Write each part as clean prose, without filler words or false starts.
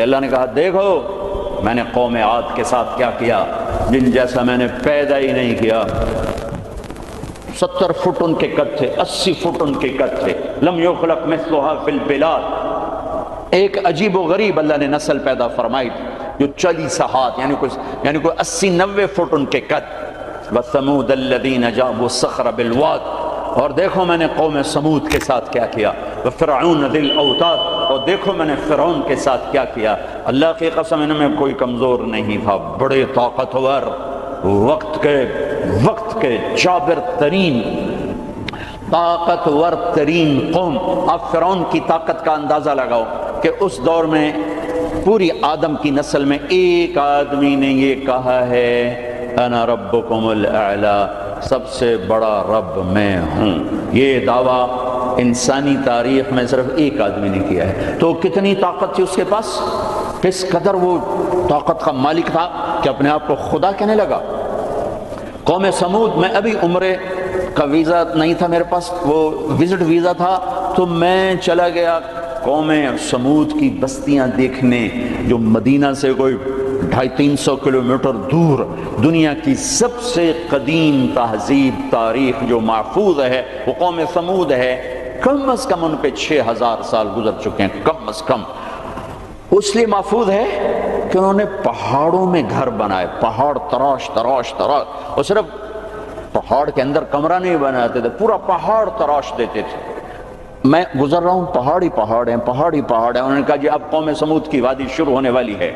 اللہ نے کہا دیکھو میں نے قوم عاد کے ساتھ کیا کیا، جن جیسا میں نے پیدا ہی نہیں کیا۔ 70 فٹ ان کے قد تھے، 80 فٹ ان کے قد تھے، لم یخلق مثلها فی البلاد۔ ایک عجیب و غریب اللہ نے نسل پیدا فرمائی تھی جو 40 ہاتھ یعنی کوئی 80-90 فٹ ان کے قد۔ وَثَمُودَ الَّذِينَ جَابُوا الصَّخْرَ بِالْوَادِ، اور دیکھو میں نے قوم سمود کے ساتھ کیا کیا۔ وَفِرْعَوْنَ ذِي الْأَوْتَادِ، اور دیکھو میں نے فرعون کے ساتھ کیا کیا۔ اللہ کی قسم ان میں کوئی کمزور نہیں تھا، بڑے طاقتور، وقت کے جابر ترین، طاقتور ترین قوم۔ آپ فرعون کی طاقت کا اندازہ لگاؤ کہ اس دور میں پوری آدم کی نسل میں ایک آدمی نے یہ کہا ہے انا ربکم الاعلی، سب سے بڑا رب میں ہوں۔ یہ دعویٰ انسانی تاریخ میں صرف ایک آدمی نے کیا ہے۔ تو کتنی طاقت تھی اس کے پاس، کس قدر وہ طاقت کا مالک تھا کہ اپنے آپ کو خدا کہنے لگا۔ قوم سمود میں ابھی عمرے کا ویزا نہیں تھا میرے پاس، وہ وزٹ ویزا تھا، تو میں چلا گیا قوم سمود کی بستیاں دیکھنے، جو مدینہ سے کوئی 250-300 کلومیٹر دور دنیا کی سب سے قدیم تہذیب تاریخ جو محفوظ ہے وہ قوم سمود ہے۔ کم از کم ان پہ 6000 سال گزر چکے ہیں، کم از کم۔ اس لیے محفوظ ہے کہ انہوں نے پہاڑوں میں گھر بنائے، پہاڑ تراش تراش تراش، اور صرف پہاڑ کے اندر کمرہ نہیں بناتے تھے، پورا پہاڑ تراش دیتے تھے۔ میں گزر رہا ہوں، پہاڑ ہی پہاڑ ہیں، پہاڑ ہی پہاڑ ہیں۔ انہوں نے کہا جی اب قوم سمود کی وادی شروع ہونے والی ہے۔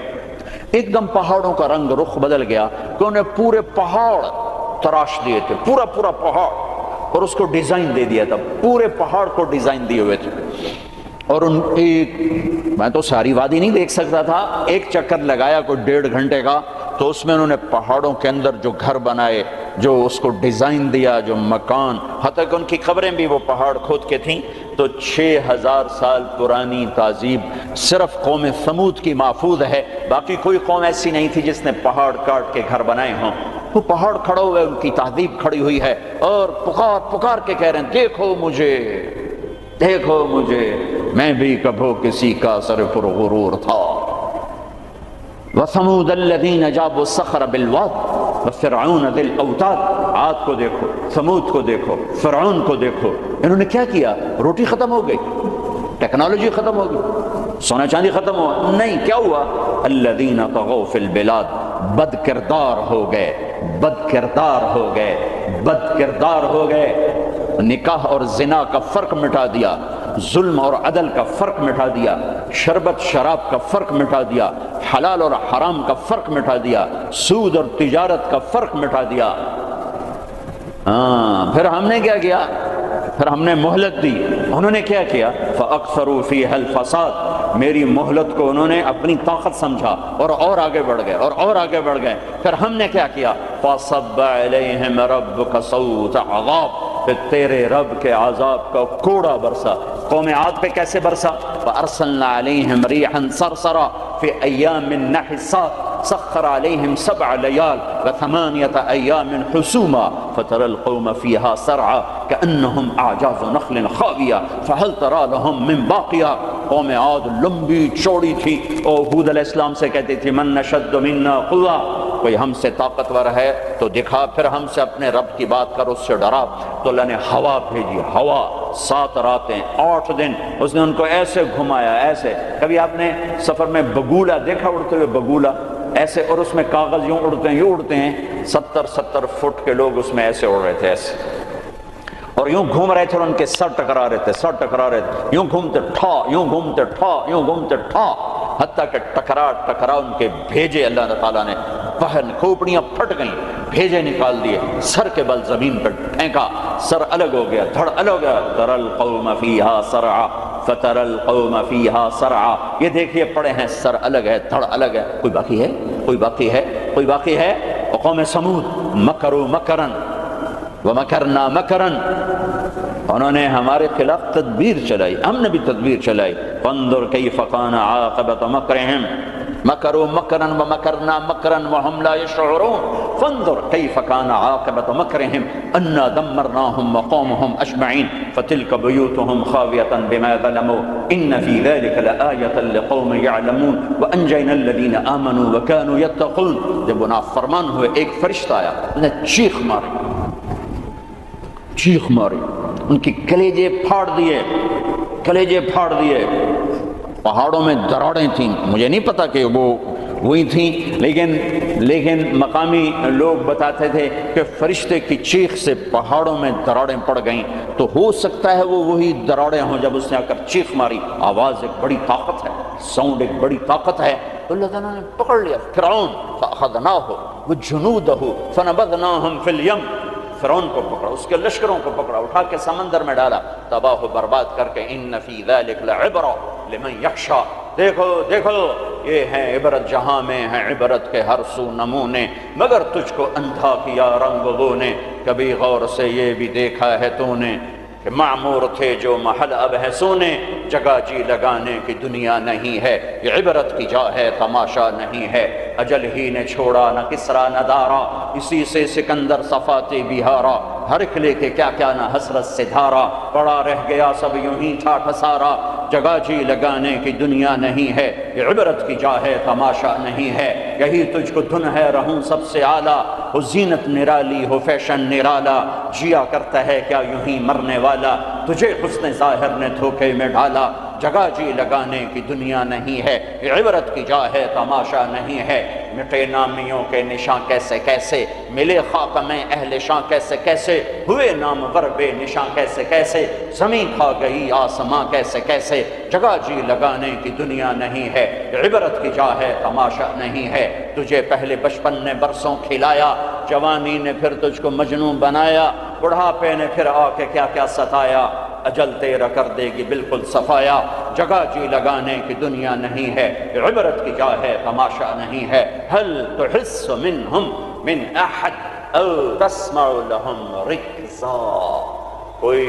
ایک دم پہاڑوں کا رنگ رخ بدل گیا کہ انہیں پورے پہاڑ تراش دیے تھے، پورا پہاڑ، اور اس کو ڈیزائن دے دیا تھا، پورے پہاڑ کو ڈیزائن دیے ہوئے تھے۔ اور میں تو ساری وادی نہیں دیکھ سکتا تھا، ایک چکر لگایا کوئی 1.5 گھنٹے کا، تو اس میں انہوں نے پہاڑوں کے اندر جو گھر بنائے، جو اس کو ڈیزائن دیا، جو مکان، حتیٰ کہ ان کی قبریں بھی وہ پہاڑ کھود کے تھیں۔ تو 6000 سال پرانی تہذیب صرف قوم سمود کی محفوظ ہے، باقی کوئی قوم ایسی نہیں تھی جس نے پہاڑ کاٹ کے گھر بنائے ہوں۔ وہ پہاڑ کھڑا ہوئے، ان کی تہذیب کھڑی ہوئی ہے، اور پکار کے کہہ رہے ہیں دیکھو مجھے، دیکھو مجھے، میں بھی کبھو کسی کا سر پر غرور تھا۔ وَثَمُودَ الَّذِينَ جَابُوا الصَّخْرَ بِالْوَادِ وَفِرْعَوْنَ ذِي الْأَوْتَادِ۔ عاد کو دیکھو، سمود کو دیکھو، فرعون کو دیکھو، انہوں نے کیا کیا؟ روٹی ختم ہو گئی، ٹیکنالوجی ختم ہو گئی، سونا چاندی ختم ہوا؟ نہیں، کیا ہوا؟ الَّذِينَ طَغَوْا فِي الْبِلَادِ، بد کردار ہو گئے، بد کردار ہو گئے، بد کردار ہو گئے۔ نکاح اور زنا کا فرق مٹا دیا، ظلم اور عدل کا فرق مٹا دیا، شربت شراب کا فرق مٹا دیا، حلال اور حرام کا فرق مٹا دیا، سود اور تجارت کا فرق مٹا دیا۔ پھر ہم نے کیا کیا؟ پھر ہم نے مہلت دی۔ انہوں نے کیا کیا؟ فَأَكْثَرُوا فِيهَا الْفَسَادَ، میری مہلت کو انہوں نے اپنی طاقت سمجھا اور آگے بڑھ گئے، اور آگے بڑھ گئے۔ پھر ہم نے کیا کیا؟ فَصَبَّ عَلَيْهِمْ رَبُّكَ صَوْتَ عَذَابٍ، پھر تیرے رب کے عذاب کا کوڑا برسا۔ قوم عاد پہ کیسے برسا؟ فَأَرْسَلْنَا عَلَيْهِمْ رِيحًا صَرْصَرًا فِي أَيَّامٍ نَحِسَاتٍ سَخَّرَ عَلَيْهِمْ 7 لَيَالٍ و8 أَيَّامٍ حُسُومًا فَتَرَى الْقَوْمَ فِيهَا سَرْعًا كَأَنَّهُمْ أَعْجَازُ نَخْلٍ خَاوِيَةٍ فَهَلْ تَرَى لَهُم مِّن بَاقِيَةٍ۔ قوم عاد لمبی چوڑی تھی، اور حود علیہ السلام سے کہتی تھی من نشد منا قوة، کوئی ہم سے طاقتور ہے تو دکھا، پھر ہم سے اپنے رب کی بات کر، اس سے ڈرا۔ تو اللہ نے ہوا بھیجی، ہوا 7 راتیں 8 دن اس نے ان کو ایسے گھمایا، ایسے۔ کبھی آپ نے سفر میں بگولا دیکھا اڑتے ہوئے؟ بگولا ایسے، اور اس میں کاغذ یوں اڑتے ہیں، یوں اڑتے ہیں، 70 فٹ کے لوگ اس میں ایسے اڑ رہے تھے، ایسے، اور یوں گھوم رہے تھے، اور ان کے سر ٹکرا رہے تھے، سر ٹکرا رہے تھے، یوں گھومتے ٹھا، یوں گھومتے ٹھا، یوں گھومتے ٹھا، حتیٰ کہ ٹکرا ان کے بھیجے اللہ تعالیٰ نے، پہن کھوپڑیاں پھٹ گئیں، بھیجے نکال دیے، سر کے بل زمین پر پھینکا، سر الگ ہو گیا، دھڑ الگ ہو گیا۔ تَرَى الْقَوْمَ فِيهَا سَرْعًا فَتَرَى الْقَوْمَ فِيهَا سَرْعًا، یہ دیکھیے پڑے ہیں، سر الگ ہے، دھڑ الگ ہے۔ کوئی باقی ہے؟ کوئی باقی ہے؟ کوئی باقی ہے؟ وقوم سمود مکروا مکرا ومکرنا مکرا، انہوں نے ہمارے خلاف تدبیر چلائی، ہم نے بھی تدبیر چلائی۔ فانظر کیف کان عاقبۃ مکرہم، مکروا مکرا ومکرنا مکرا وهم لا يشعرون فانظر كيف كان عاقبة مكرهم أنا دمرناهم وقومهم أجمعين فتلك بيوتهم خاوية بما ظلموا إن في ذلك لآية لقوم يعلمون وأنجينا الذين آمنوا وكانوا يتقون. جب وہ نافرمان ہوئے ایک فرشتہ آیا، انہیں چیخ ماری، ان کی کلیجے پھاڑ دیے. پہاڑوں میں دراڑیں تھیں، مجھے نہیں پتا کہ وہ وہی تھیں، لیکن مقامی لوگ بتاتے تھے کہ فرشتے کی چیخ سے پہاڑوں میں دراڑیں پڑ گئیں. تو ہو سکتا ہے وہ وہی دراڑیں ہوں جب اس نے آ کر چیخ ماری. آواز ایک بڑی طاقت ہے، ساؤنڈ ایک بڑی طاقت ہے. تو اللہ تعالیٰ نے پکڑ لیا فرعون فأخذناه وجنوده فنبذناهم في اليم. فرعون کو پکڑا، اس کے لشکروں کو پکڑا، اٹھا کے سمندر میں ڈالا، تباہ و برباد کر کے. ان فی ذلک لعبرہ لمن یخشی، دیکھو یہ ہے عبرت، جہاں میں ہے عبرت کے ہر سو نمونے، مگر تجھ کو اندھا کیا رنگ وہ نے، کبھی غور سے یہ بھی دیکھا ہے تو نے کہ معمور تھے جو محل اب ہے سونے، جگہ جی لگانے کی دنیا نہیں ہے، یہ عبرت کی جا ہے تماشا نہیں ہے. اجل ہی نے چھوڑا نہ کسرا نہ دارا، اسی سے سکندر صفاتے بہارا، ہر قلعے کے کیا کیا نہ حسرت سے دھارا، پڑا رہ گیا سب یوں ہی ٹھاٹھ سارا، جگہ جی لگانے کی دنیا نہیں ہے، یہ عبرت کی جا ہے تماشا نہیں ہے. یہی تجھ کو دھن ہے رہوں سب سے اعلیٰ، ہو زینت نرالی ہو فیشن نرالا، جیا کرتا ہے کیا یوں ہی مرنے والا، تجھے حسن ظاہر نے دھوکے میں ڈالا، جگہ جی لگانے کی دنیا نہیں ہے، یہ عبرت کی جا ہے تماشا نہیں ہے. مٹے نامیوں کے نشاں کیسے کیسے، ملے خاک میں اہل شاں کیسے کیسے، ہوئے نامور بے نشاں کیسے کیسے، زمین کھا گئی آسماں کیسے کیسے، جگہ جی لگانے کی دنیا نہیں ہے، یہ عبرت کی جا ہے تماشا نہیں ہے. تجھے پہلے بچپن نے برسوں کھلایا، جوانی نے پھر تجھ کو مجنون بنایا، بڑھاپے نے پھر آ کے کیا کیا ستایا، اجل تیرا کر دے گی بالکل صفایا، جگہ جی لگانے کی دنیا نہیں ہے، عبرت کی جا ہے تماشا نہیں ہے. هل تحس منهم من احد او تسمع لهم رکزا، کوئی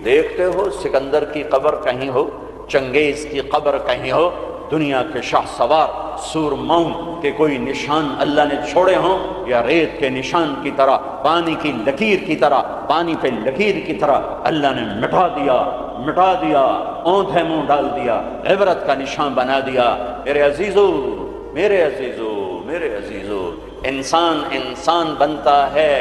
دیکھتے ہو سکندر کی قبر کہیں ہو، چنگیز کی قبر کہیں ہو، دنیا کے شاہ سوار سورماؤں کے کوئی نشان اللہ نے چھوڑے ہوں، یا ریت کے نشان کی طرح، پانی کی لکیر کی طرح، پانی پہ لکیر کی طرح اللہ نے مٹا دیا، اوندھے منہ ڈال دیا، عبرت کا نشان بنا دیا. میرے عزیزو انسان بنتا ہے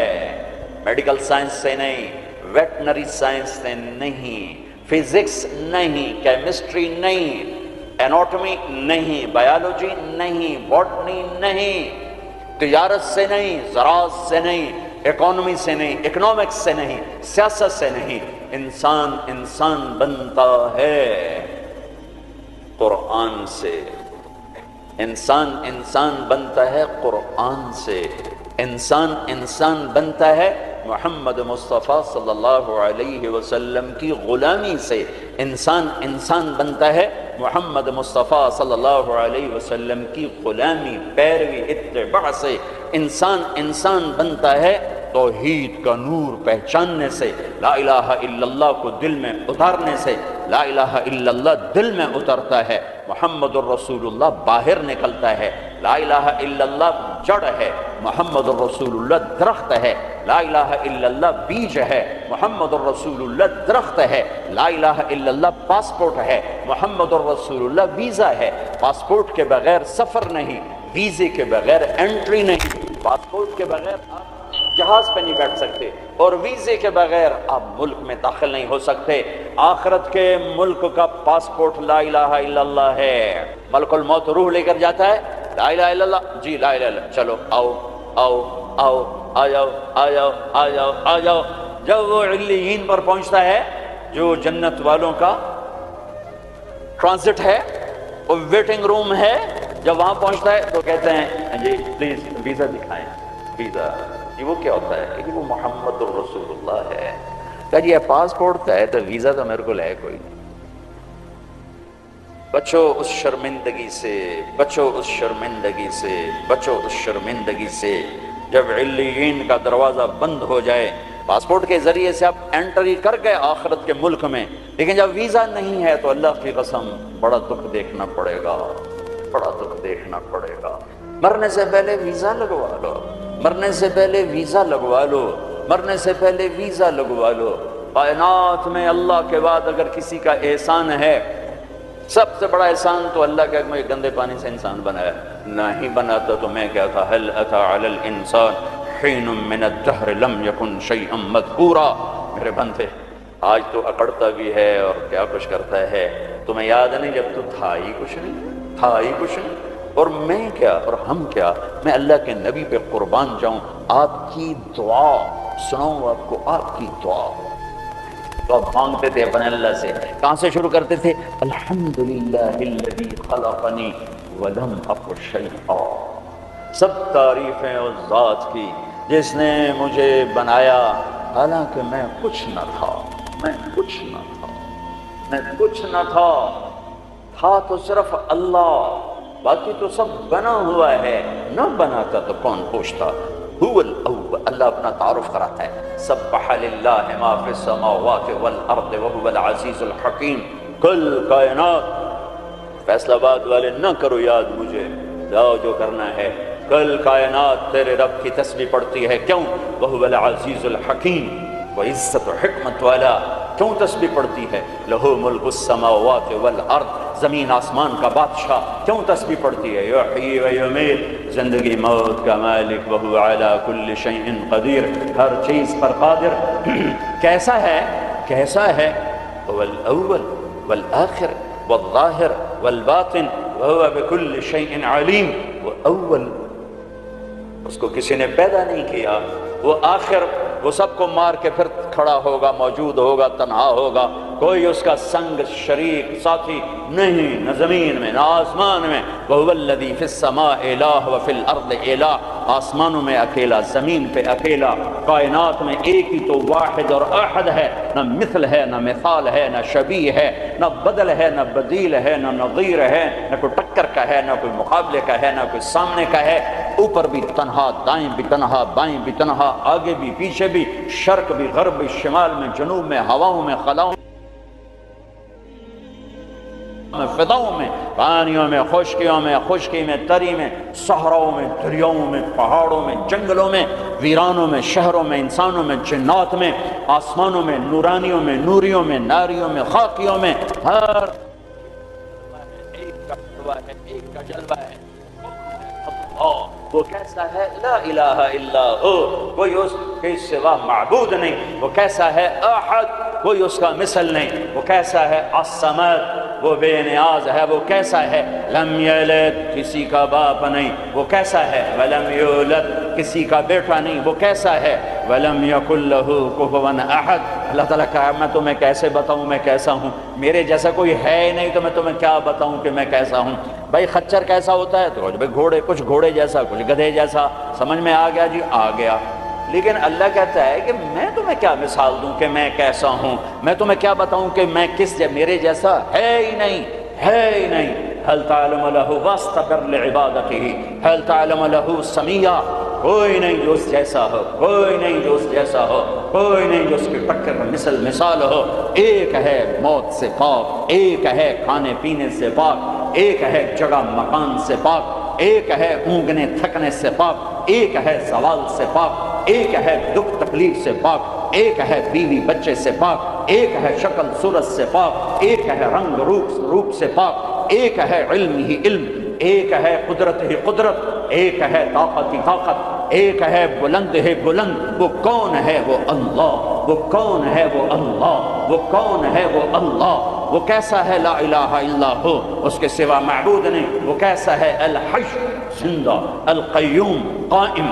میڈیکل سائنس سے نہیں، ویٹنری سائنس سے نہیں، فزکس نہیں، کیمسٹری نہیں، ایناٹمی نہیں، بایولوجی نہیں، باٹنی نہیں، تجارت سے نہیں، زراعت سے نہیں، اکانومی سے نہیں، اکنامکس سے نہیں، سیاست سے نہیں. انسان بنتا ہے قرآن سے، انسان بنتا ہے قرآن سے، انسان بنتا ہے محمد مصطفیٰ صلی اللہ علیہ وسلم کی غلامی سے، انسان بنتا ہے محمد مصطفیٰ صلی اللہ علیہ وسلم کی غلامی، پیروی، اتباع سے. انسان بنتا ہے توحید کا نور پہچاننے سے، لا الہ الا اللہ کو دل میں اتارنے سے. لا الہ الا اللہ دل میں اترتا ہے، محمد الرسول اللہ باہر نکلتا ہے. لا الہ الا اللہ جڑ ہے، محمد الرسول اللہ درخت ہے. لا الہ الا اللہ بیج ہے، محمد الرسول اللہ درخت ہے. لا الہ الا اللہ پاسپورٹ ہے، محمد الرسول اللہ ویزا ہے. پاسپورٹ کے بغیر سفر نہیں، ویزے کے بغیر انٹری نہیں، پاسپورٹ کے بغیر آپ جہاز پہ نہیں بیٹھ سکتے، اور ویزے کے بغیر آپ ملک میں داخل نہیں ہو سکتے. آخرت کے ملک کا پاسپورٹ لا الہ الا اللہ ہے. ملک الموت روح لے کر جاتا ہے، لا الہ الا اللہ، جی لا الہ الا اللہ، چلو آ جاؤ. جب وہ علیین پر پہنچتا ہے جو جنت والوں کا ٹرانزٹ ہے، وہ ویٹنگ روم ہے، جب وہاں پہنچتا ہے تو کہتے ہیں جی پلیز ویزا دکھائیں. ویزا یہ وہ کیا ہوتا ہے کہ وہ محمد الرسول اللہ ہے. کہا جی یہ پاسپورٹ کا ہے تو ویزا تو میرے کو ہے کوئی نہیں. بچو اس شرمندگی سے، بچو اس شرمندگی سے، بچو اس شرمندگی سے. جب علیین کا دروازہ بند ہو جائے، پاسپورٹ کے ذریعے سے آپ انٹری کر گئے آخرت کے ملک میں، لیکن جب ویزا نہیں ہے تو اللہ کی قسم بڑا دکھ دیکھنا پڑے گا. بڑا دکھ دیکھنا پڑے گا۔ مرنے سے پہلے ویزا لگوا لو، مرنے سے پہلے ویزا لگوا لو، مرنے سے پہلے ویزا لگوا لو۔ کائنات میں اللہ کے بعد اگر کسی کا احسان ہے، سب سے بڑا احسان تو اللہ کا مجھے گندے پانی سے انسان بنایا، نہیں بناتا تو میں کیا تھا۔ هل اتى على الانسان حين من الدهر لم يكن شيئا مذكورا۔ میرے بندے آج تو اکڑتا بھی ہے اور کیا کچھ کرتا ہے، تمہیں یاد نہیں جب تو تھا ہی کچھ نہیں، تھا ہی کچھ نہیں۔ اور میں کیا اور ہم کیا، میں اللہ کے نبی پہ قربان جاؤں۔ آپ کی دعا سناؤں آپ کو، آپ کی دعا تو آپ مانگتے تھے اپنے اللہ سے، کہاں سے شروع کرتے تھے؟ الحمدللہ الذی خلقنی ولم اک شیئا۔ سب تعریفیں اس ذات کی جس نے مجھے بنایا حالانکہ میں کچھ نہ تھا، میں کچھ نہ تھا، میں کچھ نہ تھا، تھا تو صرف اللہ، باقی تو سب بنا ہوا ہے، نہ بناتا تو کون پوچھتا۔ هو الاول، اللہ اپنا تعارف کراتا ہے، سبح للہ ما فی السماوات والارض وهو العزیز الحکیم۔ کل کائنات، فیصلہ آباد والے نہ کرو یاد مجھے، جاؤ جو کرنا ہے، کل کائنات تیرے رب کی تسبیح پڑھتی ہے، کیوں؟ وهو العزیز الحکیم، وہ عزت و حکمت والا، کیوں تسبیح پڑھتی ہے؟ لہو ملک السماوات والارض، زمین آسمان کا بادشاہ، کیوں تسبیح پڑھتی ہے؟ یحیی و یمیت، زندگی موت کا مالک، وہو علی کل شیء قدیر، ہر چیز پر قادر۔ کیسا ہے؟ کیسا ہے؟ هو الاول والآخر والظاہر والباطن وهو بكل شیء علیم۔ وہ اول، اس کو کسی نے پیدا نہیں کیا، وہ آخر، وہ سب کو مار کے پھر کھڑا ہوگا، موجود ہوگا، تنہا ہوگا، کوئی اس کا سنگ شریک ساتھی نہیں، نہ زمین میں نہ آسمان میں۔ وَهُوَ الَّذِي فِي السَّمَاءِ إِلَٰهُ وَفِي الْأَرْضِ إِلَٰهُ، آسمانوں میں اکیلا، زمین پہ اکیلا، کائنات میں ایک ہی تو واحد اور احد ہے، نہ مثل ہے، نہ مثال ہے، نہ شبیہ ہے، نہ بدل ہے، نہ بدیل ہے، نہ نظیر ہے، نہ کوئی ٹکر کا ہے، نہ کوئی مقابلے کا ہے، نہ کوئی سامنے کا ہے۔ اوپر بھی تنہا، دائیں بھی تنہا، بائیں بھی تنہا، آگے بھی پیچھے بھی، شرق بھی غرب بھی، شمال میں جنوب میں، ہواؤں میں خلاؤں میں، فضاؤں میں، پانیوں میں، خشکیوں میں، خشکی میں، تری میں، صحراؤں میں، دریاؤں میں، پہاڑوں میں، جنگلوں میں، ویرانوں میں، شہروں میں، انسانوں میں، جنات میں، آسمانوں میں، نورانیوں میں، نوریوں میں، ناریوں میں، خاکیوں میں، ہر ایک کا جلوہ ہے، ایک کا جلوہ ہے۔ وہ کیسا ہے؟ لا الہ الا ہو، کوئی اس کے سوا معبود نہیں۔ وہ کیسا ہے؟ احد، کوئی اس کا مثل نہیں۔ وہ کیسا ہے؟ الصمد، وہ بے نیاز ہے۔ وہ کیسا ہے؟ لم یلد، کسی کا باپ نہیں۔ وہ کیسا ہے؟ ولم یولد، کسی کا بیٹا نہیں۔ وہ کیسا ہے؟ ولم یکن لہ کفوا احد۔ اللہ تعالیٰ کہا میں تمہیں کیسے بتاؤں میں کیسا ہوں، میرے جیسا کوئی ہے ہی نہیں تو میں تمہیں کیا بتاؤں کہ میں کیسا ہوں۔ بھائی خچر کیسا ہوتا ہے؟ تو بھائی گھوڑے، کچھ گھوڑے جیسا، کچھ گدھے جیسا، سمجھ میں آ گیا جی؟ آ گیا۔ لیکن اللہ کہتا ہے کہ میں تمہیں کیا مثال دوں کہ میں کیسا ہوں، میں تمہیں کیا بتاؤں کہ میں کس میرے جیسا ہے ہی نہیں، ہے ہی نہیں۔ هل تعلم له واستبر لعبادته هل تعلم له سميا، کوئی نہیں جو اس جیسا ہو، کوئی نہیں جو اس جیسا ہو، کوئی نہیں جو اس کی ٹکر مثال ہو۔ ایک ہے موت سے پاک، ایک ہے کھانے پینے سے پاک، ایک ہے جگہ مکان سے پاک، ایک ہے اونگنے تھکنے سے پاک، ایک ہے زوال سے پاک، ایک ہے دکھ تکلیف سے پاک، ایک ہے بیوی بچے سے پاک، ایک ہے شکل صورت سے پاک، ایک ہے رنگ روپ سے پاک، ایک ہے علم ہی علم، ایک ہے قدرت ہی قدرت، ایک ہے طاقت ہی طاقت، ایک ہے بلند ہے بلند۔ وہ کون ہے؟ وہ اللہ۔ وہ کون ہے؟ وہ اللہ۔ وہ کون ہے؟ وہ اللہ۔ وہ کیسا ہے؟ لا الہ الا ہو، اس کے سوا معبود نہیں۔ وہ کیسا ہے؟ الحی، زندہ، القیوم، قائم،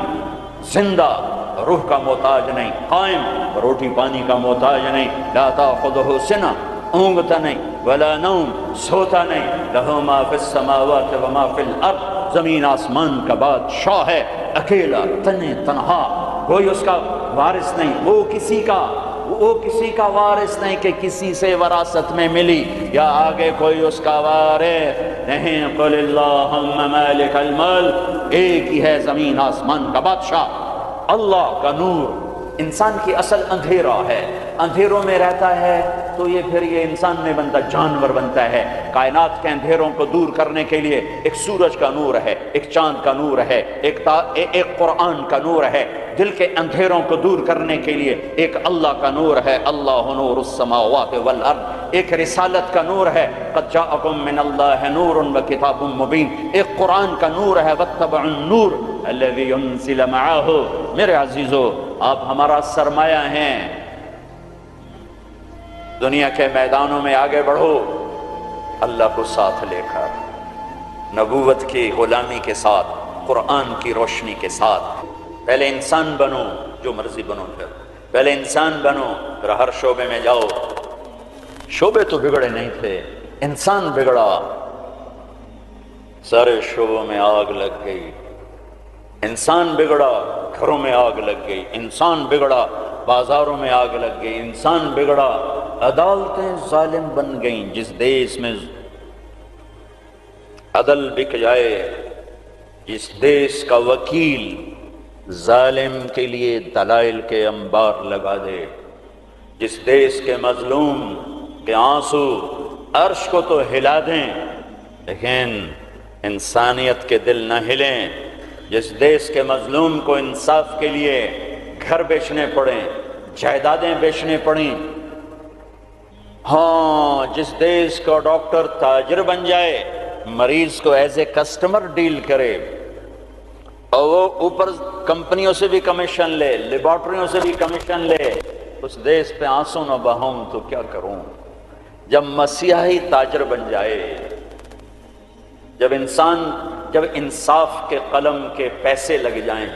زندہ، روح کا محتاج نہیں، قائم، روٹی پانی کا محتاج نہیں، لا تاخذہ سنہ، اونگتا نہیں، ولا نوم، سوتا نہیں، لہو ما فی السماوات وما فی الارض، زمین آسمان کا بادشاہ ہے، اکیلا، تنہا، کوئی اس کا وارث نہیں، وہ کسی کا وارث نہیں کہ کسی سے وراثت میں ملی یا آگے کوئی اس کا وارث نہیں۔ قل اللہم مالک الملک، ایک ہی ہے زمین آسمان کا بادشاہ، اللہ کا نور۔ انسان کی اصل اندھیرا ہے، اندھیروں میں رہتا ہے تو یہ انسان میں بنتا جانور بنتا ہے۔ کائنات کے اندھیروں کو دور کرنے کے لیے ایک سورج کا نور ہے، ایک چاند کا نور ہے، ایک قرآن کا نور ہے۔ دل کے اندھیروں کو دور کرنے کے لیے ایک اللہ کا نور ہے، اللہ نور السماوات والارض۔ ایک رسالت کا نور ہے، قد جاءکم من اللہ نور وکتاب مبین۔ ایک قرآن کا نور ہے، واتبعوا النور الذی انزل معہ۔ میرے عزیزو، آپ ہمارا سرمایہ ہیں۔ دنیا کے میدانوں میں آگے بڑھو اللہ کو ساتھ لے کر، نبوت کی غلامی کے ساتھ، قرآن کی روشنی کے ساتھ۔ پہلے انسان بنو، جو مرضی بنو، پہلے انسان بنو، پھر ہر شعبے میں جاؤ۔ شعبے تو بگڑے نہیں تھے، انسان بگڑا، سارے شعبوں میں آگ لگ گئی۔ انسان بگڑا، گھروں میں آگ لگ گئی۔ انسان بگڑا، بازاروں میں آگ لگ گئی۔ انسان بگڑا، عدالتیں ظالم بن گئیں۔ جس دیش میں عدل بک جائے، جس دیش کا وکیل ظالم کے لیے دلائل کے انبار لگا دے، جس دیش کے مظلوم کے آنسو عرش کو تو ہلا دیں لیکن انسانیت کے دل نہ ہلیں، جس دیش کے مظلوم کو انصاف کے لیے گھر بیچنے پڑیں، جائیدادیں بیچنے پڑیں، ہاں جس دیش کا ڈاکٹر تاجر بن جائے، مریض کو ایز اے کسٹمر ڈیل کرے اور وہ اوپر کمپنیوں سے بھی کمیشن لے، لیبارٹریوں سے بھی کمیشن لے، اس دیش پہ آنسو نہ بہاؤں تو کیا کروں؟ جب مسیحی تاجر بن جائے، جب انصاف کے قلم کے پیسے لگ جائیں،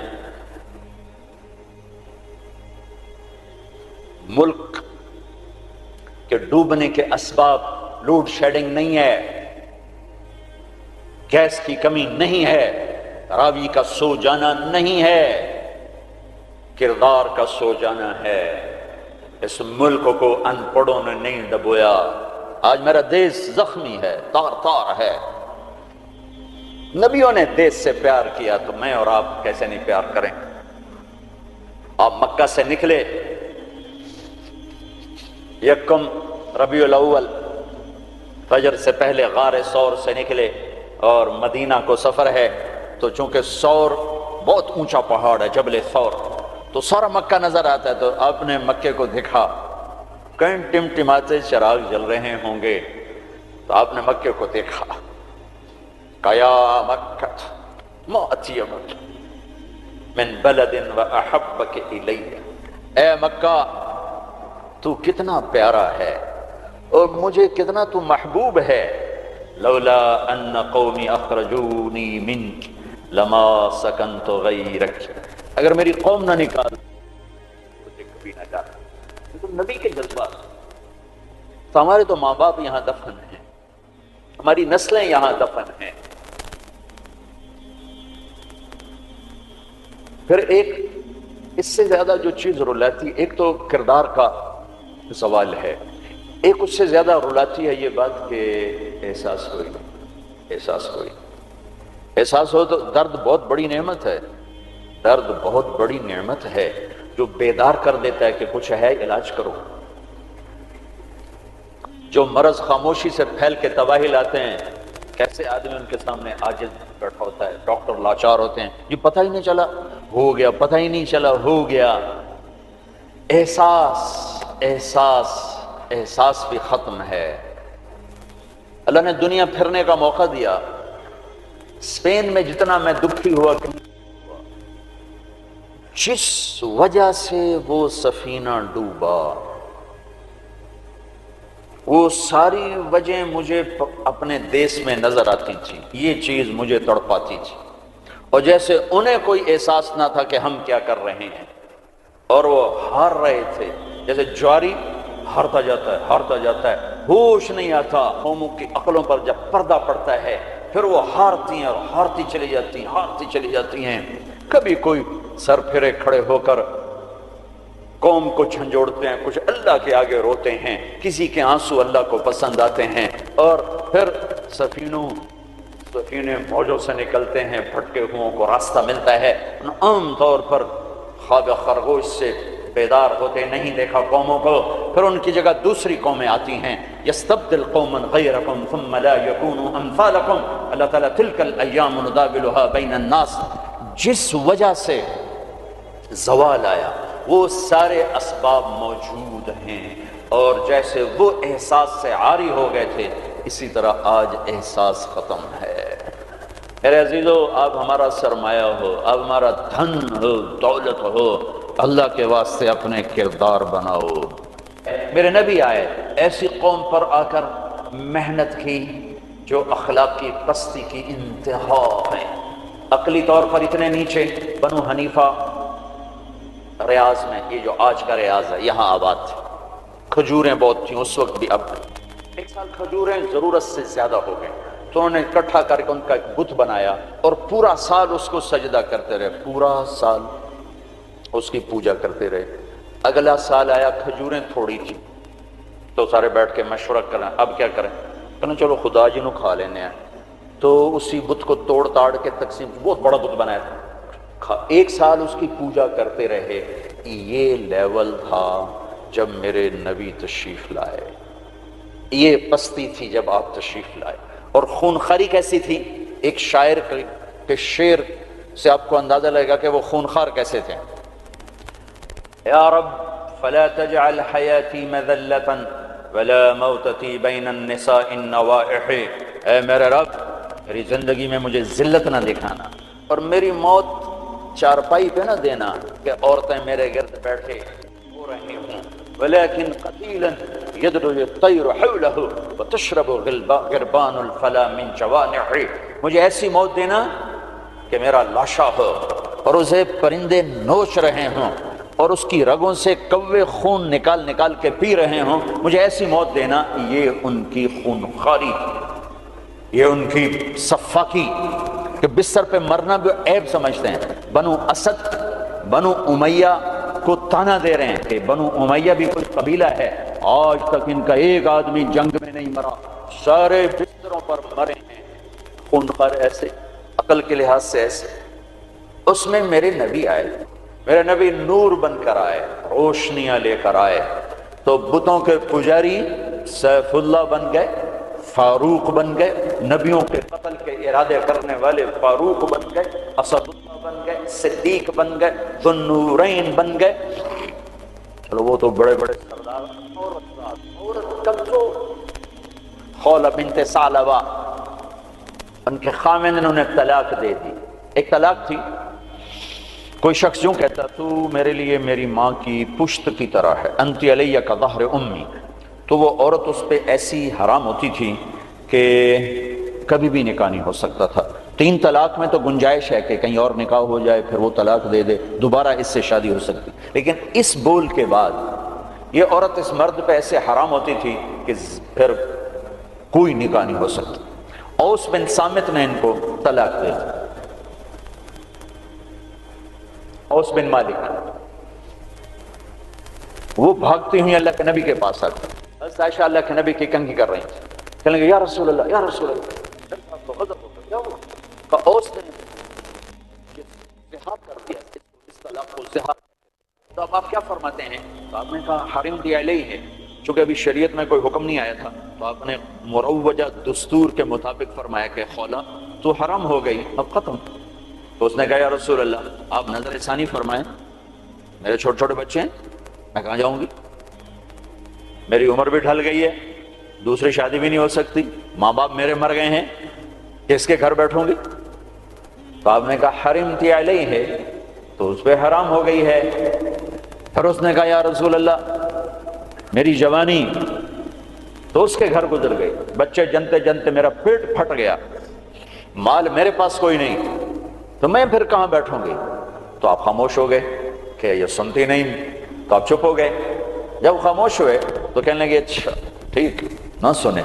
ملک کے ڈوبنے کے اسباب لوڈ شیڈنگ نہیں ہے، گیس کی کمی نہیں ہے، راوی کا سو جانا نہیں ہے، کردار کا سو جانا ہے۔ اس ملک کو ان پڑھوں نے نہیں دبویا۔ آج میرا دیش زخمی ہے، تار تار ہے۔ نبیوں نے دیش سے پیار کیا تو میں اور آپ کیسے نہیں پیار کریں؟ آپ مکہ سے نکلے، یکم ربیع الاول فجر سے پہلے غار ثور سے نکلے اور مدینہ کو سفر ہے، تو چونکہ ثور بہت اونچا پہاڑ ہے، جبل ثور، تو سارا مکہ نظر آتا ہے۔ تو آپ نے مکے کو دیکھا، کہیں ٹمٹماتے چراغ جل رہے ہوں گے، تو آپ نے مکے کو دیکھا، یا مکہ ما اطیبک من بلد واحبک الی، اے مکہ تو کتنا پیارا ہے اور مجھے کتنا تو محبوب ہے۔ لولا ان قومی اخرجونی منک لما سکنت غیرک، اگر میری قوم نہ نکال مجھے کبھی نہ جاتا۔ تو نبی کے جذبات، تو ہمارے تو ماں باپ یہاں دفن ہیں، ہماری نسلیں یہاں دفن ہیں۔ پھر ایک اس سے زیادہ جو چیز رلاتی، ایک تو کردار کا سوال ہے، ایک اس سے زیادہ رلاتی ہے یہ بات کہ احساس ہو تو درد بہت بڑی نعمت ہے، درد بہت بڑی نعمت ہے جو بیدار کر دیتا ہے کہ کچھ ہے، علاج کرو۔ جو مرض خاموشی سے پھیل کے تباہی لاتے ہیں، کیسے آدمی ان کے سامنے عاجز بیٹھا ہوتا ہے، ڈاکٹر لاچار ہوتے ہیں، یہ پتہ ہی نہیں چلا ہو گیا، پتہ ہی نہیں چلا ہو گیا۔ احساس بھی ختم ہے۔ اللہ نے دنیا پھرنے کا موقع دیا، اسپین میں جتنا میں دکھی ہوا، جس وجہ سے وہ سفینہ ڈوبا، وہ ساری وجہ مجھے اپنے دیس میں نظر آتی تھی، یہ چیز مجھے تڑپاتی تھی، اور جیسے انہیں کوئی احساس نہ تھا کہ ہم کیا کر رہے ہیں، اور وہ ہار رہے تھے، جیسے جواری ہارتا جاتا ہے، ہوش نہیں آتا۔ قوموں کی عقلوں پر جب پردہ پڑتا ہے پھر وہ ہارتی ہیں اور ہارتی چلی جاتی ہیں۔ کبھی کوئی سر پھرے کھڑے ہو کر قوم کو جھنجھوڑتے ہیں، کچھ اللہ کے آگے روتے ہیں، کسی کے آنسو اللہ کو پسند آتے ہیں، اور پھر سفینے موجوں سے نکلتے ہیں، بھٹکے ہوئوں کو راستہ ملتا ہے۔ عام طور پر خواب خرگوش سے بیدار ہوتے نہیں دیکھا قوموں کو، پھر ان کی جگہ دوسری قومیں آتی ہیں، یستبدل قوما غیرکم ثم لا یکونوا امثالکم، اللہ تعالیٰ تلک الایام نداولها بین الناس، جس وجہ سے زوال آیا وہ سارے اسباب موجود ہیں، اور جیسے وہ احساس سے عاری ہو گئے تھے اسی طرح آج احساس ختم ہے۔ میرے عزیزو، آپ ہمارا سرمایہ ہو، آپ ہمارا دھن ہو، دولت ہو، اللہ کے واسطے اپنے کردار بناؤ۔ میرے نبی آئے ایسی قوم پر آ کر محنت کی جو اخلاقی پستی کی انتہا ہے، عقلی طور پر اتنے نیچے۔ بنو حنیفہ ریاض میں، یہ جو آج کا ریاض ہے، یہاں آباد تھے، کھجوریں بہت تھیں اس وقت بھی، اب ایک سال کھجوریں ضرورت سے زیادہ ہو گئیں تو انہوں نے اکٹھا کر کے ان کا ایک بت بنایا اور پورا سال اس کو سجدہ کرتے رہے، پورا سال اس کی پوجا کرتے رہے۔ اگلا سال آیا، کھجوریں تھوڑی تھی تو سارے بیٹھ کے مشورہ کریں اب کیا کریں، کہنا چلو خدا جی نو کھا لینے ہیں، تو اسی بت کو توڑ تاڑ کے تقسیم، بہت بڑا بت بنایا تھا، ایک سال اس کی پوجا کرتے رہے۔ یہ لیول تھا جب میرے نبی تشریف لائے، یہ پستی تھی جب آپ تشریف لائے، اور خونخواری کیسی تھی۔ ایک شاعر کے شعر سے آپ کو اندازہ لگے گا کہ وہ خونخوار کیسے تھے۔ یا رب فلا تجعل حیاتی مذلة ولا موتتی بین النساء النوائح، اے میرے رب میری زندگی میں مجھے ذلت نہ دکھانا اور میری موت چارپائی پہ نہ دینا کہ عورتیں میرے گرد بیٹھے ہو رہی ہوں، ولیکن قتیلا یدرو الطیر حولہ وتشرب غربان الفلا من جوانح، مجھے ایسی موت دینا کہ میرا لاشا ہو اور اسے پرندے نوچ رہے ہوں اور اس کی رگوں سے کوے خون نکال نکال کے پی رہے ہوں، مجھے ایسی موت دینا۔ یہ ان کی خونخواری، یہ ان کی صفاقی کہ بستر پہ مرنا بھی عیب سمجھتے ہیں۔ بنو اسد، بنو امیہ کو تانا دے رہے ہیں کہ بنو امیہ بھی کوئی قبیلہ ہے، آج تک ان کا ایک آدمی جنگ میں نہیں مرا، سارے بستروں پر مرے ہیں۔ خونخوار ایسے، عقل کے لحاظ سے ایسے۔ اس میں میرے نبی آئے، میرے نبی نور بن کر آئے، روشنیاں لے کر آئے، تو بتوں کے پجاری سیف اللہ بن گئے، فاروق بن گئے، نبیوں کے قتل کے ارادے کرنے والے فاروق بن گئے، اسد اللہ بن گئے، صدیق بن گئے، ذو النورین بن گئے۔ چلو وہ تو بڑے بڑے سردار، عورت کمزور، خولہ بنت ثعلبہ، ان کے خاوند نے انہیں طلاق دے دی۔ ایک طلاق تھی، کوئی شخص یوں کہتا تو میرے لیے میری ماں کی پشت کی طرح ہے، انت علیہ کا ظہر امی، تو وہ عورت اس پہ ایسی حرام ہوتی تھی کہ کبھی بھی نکاح نہیں ہو سکتا تھا۔ 3 طلاق میں تو گنجائش ہے کہ کہیں اور نکاح ہو جائے، پھر وہ طلاق دے دے، دوبارہ اس سے شادی ہو سکتی، لیکن اس بول کے بعد یہ عورت اس مرد پہ ایسے حرام ہوتی تھی کہ پھر کوئی نکاح نہیں ہو سکتا۔ اوس بن صامت نے ان کو طلاق دے دی، اوس بن مالک، وہ بھاگتی ہوئی اللہ کے نبی کے پاس آتی، حضرت عائشہ اللہ کے نبی کی کنگھی کر رہی تھی، کہنے لگے یا رسول اللہ یا رسول اللہ، تو غضب ہو گیا، کیا ہوا؟ کہ اوس نے زہار کر دیا، اس طلاق کو زہار۔ تو اب آپ کیا فرماتے ہیں؟ تو آپ نے کہا حرم دی علیہ ہے، چونکہ ابھی شریعت میں کوئی حکم نہیں آیا تھا، تو آپ نے مروجہ دستور کے مطابق فرمایا کہ خولہ تو حرام ہو گئی، اب ختم۔ تو اس نے کہا یا رسول اللہ آپ نظر ثانی فرمائیں، میرے چھوٹے چھوٹے بچے ہیں، میں کہاں جاؤں گی، میری عمر بھی ڈھل گئی ہے، دوسری شادی بھی نہیں ہو سکتی، ماں باپ میرے مر گئے ہیں، کس کے گھر بیٹھوں گی؟ تو آپ نے کہا حرم تی علیہ ہے، تو اس پہ حرام ہو گئی ہے۔ پھر اس نے کہا یا رسول اللہ میری جوانی، تو اس کے گھر گزر گئی، بچے جنتے جنتے میرا پیٹ پھٹ گیا، مال میرے پاس کوئی نہیں، تو میں پھر کہاں بیٹھوں گی؟ تو آپ خاموش ہو گئے کہ یہ سنتی نہیں، تو آپ چپ ہو گئے۔ جب خاموش ہوئے تو کہنے لگے اچھا ٹھیک نہ سنیں،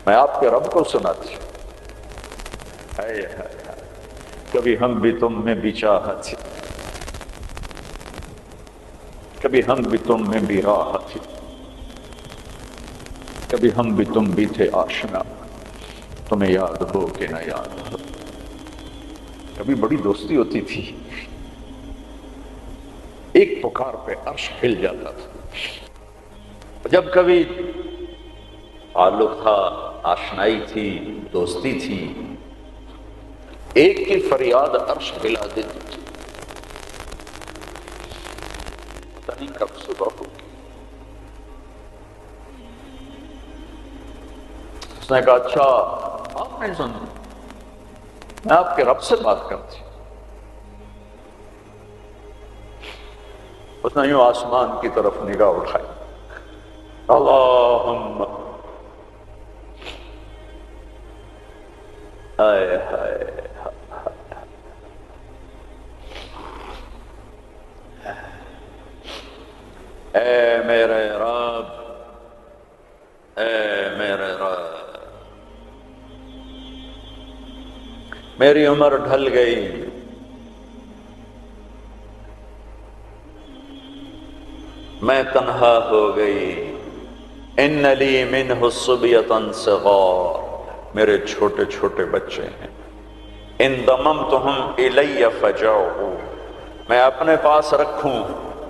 میں آپ کے رب کو سناتی ہوں۔ کبھی ہم بھی تم میں بھی چاہت تھی، کبھی ہم بھی تم میں بھی راحت تھی، کبھی ہم بھی تم بھی تھے آشنا، تمہیں یاد ہو کہ نہ یاد ہو، کبھی بڑی دوستی ہوتی تھی، ایک پکار پہ عرش ہل جاتا تھا۔ جب کبھی تعلق تھا، آشنائی تھی، دوستی تھی، ایک کی فریاد عرش ہلا دیتی تھی۔ پتہ نہیں کب صبح ہوگی۔ اس نے کہا اچھا آپ نہیں سنتے، میں آپ کے رب سے بات کرتی ہوں۔ اس نے یوں آسمان کی طرف نگاہ اٹھائی، اللہم ہائے ہائے، اے میرے رب، اے میرے رب، میری عمر ڈھل گئی، میں تنہا ہو گئی، ان لی منہ صبیۃ صغار، میرے چھوٹے چھوٹے بچے ہیں، ان ضممتہم الی فجعوا، میں اپنے پاس رکھوں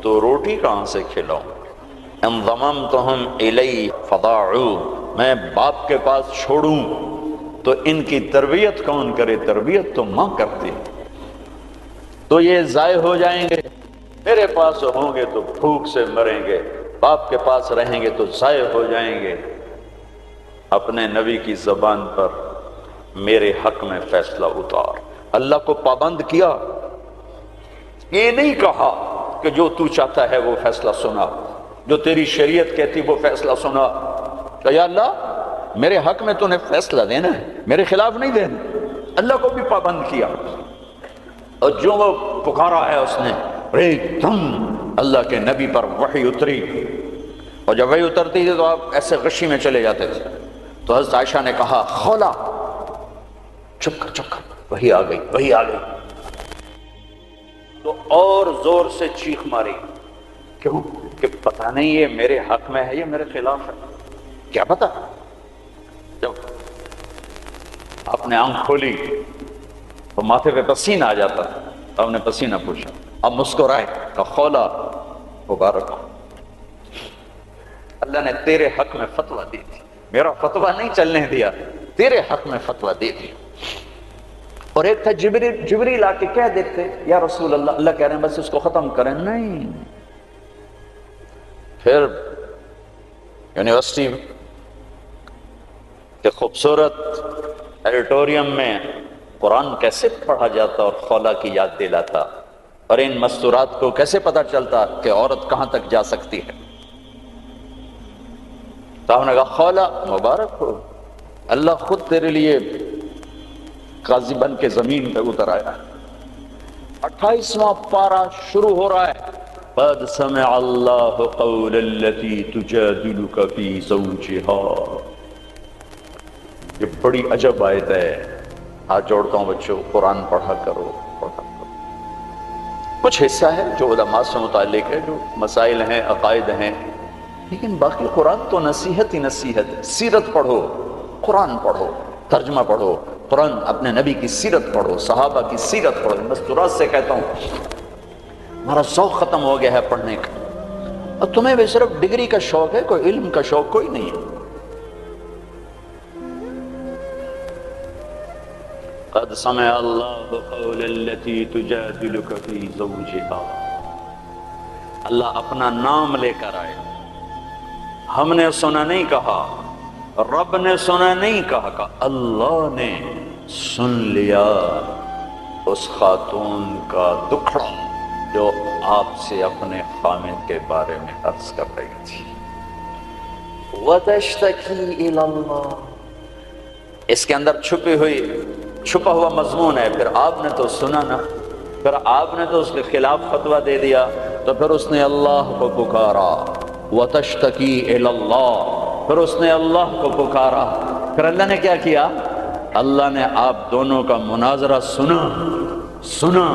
تو روٹی کہاں سے کھلاؤں، ان ضممتہم الی فضاعوا، میں باپ کے پاس چھوڑوں تو ان کی تربیت کون کرے، تربیت تو ماں کرتی ہے، تو یہ ضائع ہو جائیں گے، میرے پاس ہوں گے تو بھوک سے مریں گے، باپ کے پاس رہیں گے تو ضائع ہو جائیں گے، اپنے نبی کی زبان پر میرے حق میں فیصلہ اتار۔ اللہ کو پابند کیا، یہ نہیں کہا کہ جو تو چاہتا ہے وہ فیصلہ سنا، جو تیری شریعت کہتی وہ فیصلہ سنا، کہ یا اللہ میرے حق میں تو نے فیصلہ دینا ہے، میرے خلاف نہیں دینا۔ اللہ کو بھی پابند کیا، اور جو وہ پکارا ہے اس نے ایک دم اللہ کے نبی پر وحی اتری، اور جب وحی اترتی تھی تو آپ ایسے غشی میں چلے جاتے تھے۔ تو حضرت عائشہ نے کہا خولا چپ کر چپ کر، وحی آ گئی وحی آ گئی، تو اور زور سے چیخ ماری، کیوں کہ پتہ نہیں یہ میرے حق میں ہے یا میرے خلاف ہے، کیا پتہ۔ جب آپ نے آنکھ کھولی تو ماتھے پہ پسینہ آ جاتا، آپ نے پسینہ پوچھا، اب مسکرائے، کہ خولا مبارک ہو، اللہ نے تیرے حق میں فتویٰ دی تھی، میرا فتویٰ نہیں چلنے دیا، تیرے حق میں فتویٰ دی تھی۔ اور ایک تھا جبریل آ کے کہہ دیتے یا رسول اللہ، اللہ کہہ رہے ہیں بس اس کو ختم کریں، نہیں۔ پھر یونیورسٹی کے خوبصورت ایڈیٹوریم میں قرآن کیسے پڑھا جاتا اور خولا کی یاد دلاتا، اور ان مستورات کو کیسے پتہ چلتا کہ عورت کہاں تک جا سکتی ہے۔ تو ہم نے کہا خولا مبارک ہو، اللہ خود تیرے لیے قاضی بن کے زمین پہ اتر آیا۔ 28واں پارہ شروع ہو رہا ہے، قد سمع اللہ قول التی تجادلک فی زوجها، یہ بڑی عجب آیت ہے، ہاتھ جوڑتا ہوں بچوں، قرآن پڑھا کرو پڑھا کرو۔ کچھ حصہ ہے جو علماء سے متعلق ہے، جو مسائل ہیں، عقائد ہیں، لیکن باقی قرآن تو نصیحت ہی نصیحت ہے۔ سیرت پڑھو، قرآن پڑھو، ترجمہ پڑھو، قرآن اپنے نبی کی سیرت پڑھو، صحابہ کی سیرت پڑھو۔ مستورات سے کہتا ہوں ہمارا ذوق ختم ہو گیا ہے پڑھنے کا، اور تمہیں بھی صرف ڈگری کا شوق ہے، کوئی علم کا شوق کوئی نہیں ہے۔ قد سمع اللہ قول التی تجادلک فی زوجها، اللہ اپنا نام لے کر آئے، ہم نے سنا نہیں کہا، رب نے سنا نہیں کہا، کہ اللہ نے سن لیا اس خاتون کا دکھڑا جو آپ سے اپنے خامد کے بارے میں عرض کر رہی تھی۔ وَتَشْتَكِي إِلَى اللَّهِ، اس کے اندر چھپا ہوا مضمون ہے۔ پھر آپ نے تو سنا نا، پھر آپ نے تو اس کے خلاف فتویٰ دے دیا، تو پھر اس نے اللہ کو پکارا، وَتَشْتَكِي إِلَى اللَّهِ، پھر اس نے اللہ کو پکارا، پھر اللہ نے کیا کیا؟ اللہ نے آپ دونوں کا مناظرہ سنا،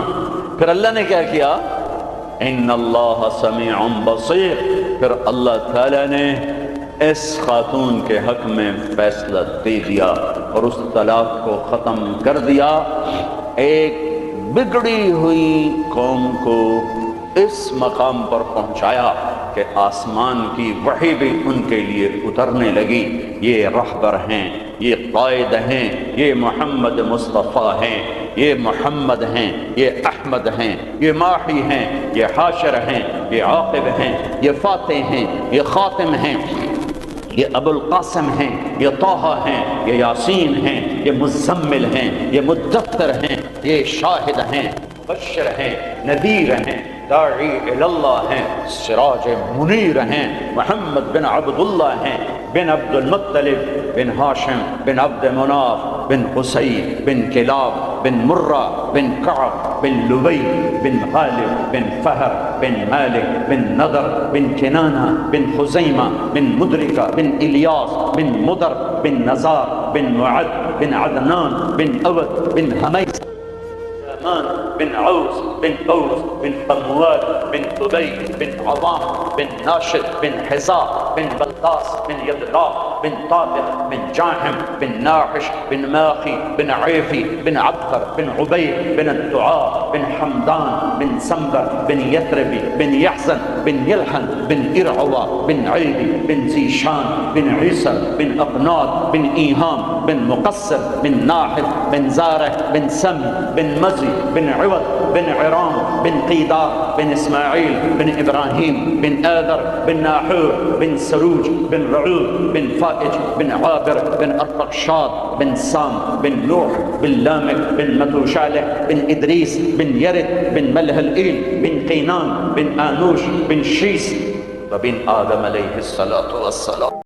پھر اللہ نے کیا کیا؟ ان اللہ سمیع بصیر، پھر اللہ تعالیٰ نے اس خاتون کے حق میں فیصلہ دے دیا اور اس طلاق کو ختم کر دیا۔ ایک بگڑی ہوئی قوم کو اس مقام پر پہنچایا کہ آسمان کی وحی بھی ان کے لیے اترنے لگی۔ یہ رہبر ہیں، یہ قائد ہیں، یہ محمد مصطفیٰ ہیں، یہ محمد ہیں، یہ احمد ہیں، یہ ماحی ہیں، یہ حاشر ہیں، یہ عاقب ہیں، یہ فاتح ہیں، یہ خاتم ہیں، یہ ابو القاسم ہیں، یہ طٰہٰ ہیں، یہ یاسین ہیں، یہ مزمل ہیں، یہ مدثر ہیں، یہ شاہد ہیں، مبشر ہیں، نذیر ہیں، داعی اللہ ہیں، سراج منیر ہیں، محمد بن عبداللہ ہیں، بن عبد المطلب بن ہاشم بن عبد مناف بن قصی بن کلاب بن مرہ بن کعب بن لبی بن غالب بن فہر بن مالک بن نضر بن کنانہ بن خزیمہ بن مدرکہ بن الیاس بن مدر بن نزار بن معد بن عدنان بن اود بن حمیس بن عوس بن اوس بن قموال بن ابی بن عظام بن ناشد بن حزاء بن بلقاس بن یدلاف بن طابق بن جاحم بن ناحش بن ماخی بن عیفی بن عبقر بن عبید بن الدعاء بن حمدان بن سمبر بن یثربی بن یحزن بن یلحن بن ارعوا بن عیدی بن زیشان بن عیسر بن اقناد بن ایہام بن مقصر بن ناحل بن زارح بن سم بن مزی بن عوض بن عرام بن قیدار بن اسماعیل بن ابراہیم بن آذر بن ناحور بن سروج بن رعود بن فائج بن عابر بن ارفقشاد بن سام بن نوح بن لامک بن متوشالح بن ادریس بن یرد بن ملہلئیل بن قینان بن آنوش بن شیس وبن آدم علیہ الصلاۃ والسلام۔